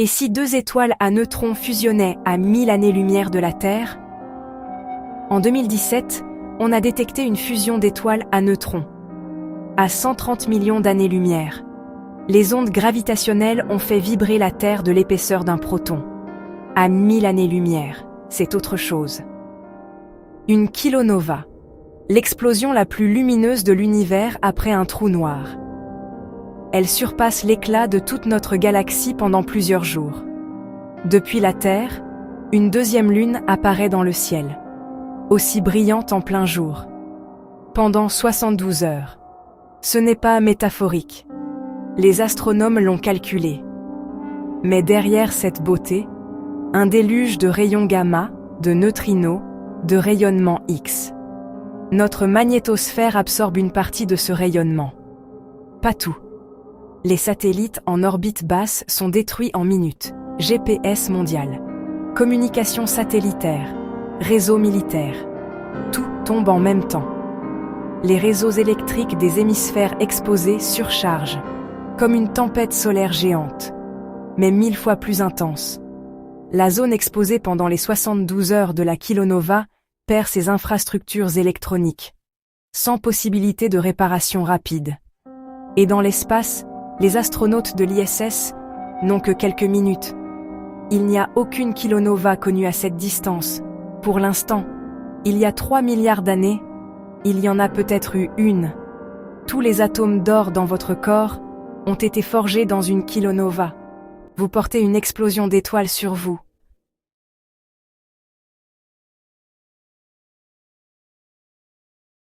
Et si deux étoiles à neutrons fusionnaient à 1000 années-lumière de la Terre? En 2017, on a détecté une fusion d'étoiles à neutrons. À 130 millions d'années-lumière, les ondes gravitationnelles ont fait vibrer la Terre de l'épaisseur d'un proton. À 1000 années-lumière, c'est autre chose. Une kilonova, l'explosion la plus lumineuse de l'univers après un trou noir. Elle surpasse l'éclat de toute notre galaxie pendant plusieurs jours. Depuis la Terre, une deuxième lune apparaît dans le ciel, aussi brillante en plein jour. Pendant 72 heures. Ce n'est pas métaphorique. Les astronomes l'ont calculé. Mais derrière cette beauté, un déluge de rayons gamma, de neutrinos, de rayonnement X. Notre magnétosphère absorbe une partie de ce rayonnement. Pas tout. Les satellites en orbite basse sont détruits en minutes. GPS mondial. Communication satellitaire. Réseau militaire. Tout tombe en même temps. Les réseaux électriques des hémisphères exposés surchargent, comme une tempête solaire géante, mais 1000 fois plus intense. La zone exposée pendant les 72 heures de la kilonova perd ses infrastructures électroniques, sans possibilité de réparation rapide. Et dans l'espace, les astronautes de l'ISS n'ont que quelques minutes. Il n'y a aucune kilonova connue à cette distance. Pour l'instant, il y a 3 milliards d'années, il y en a peut-être eu une. Tous les atomes d'or dans votre corps ont été forgés dans une kilonova. Vous portez une explosion d'étoiles sur vous.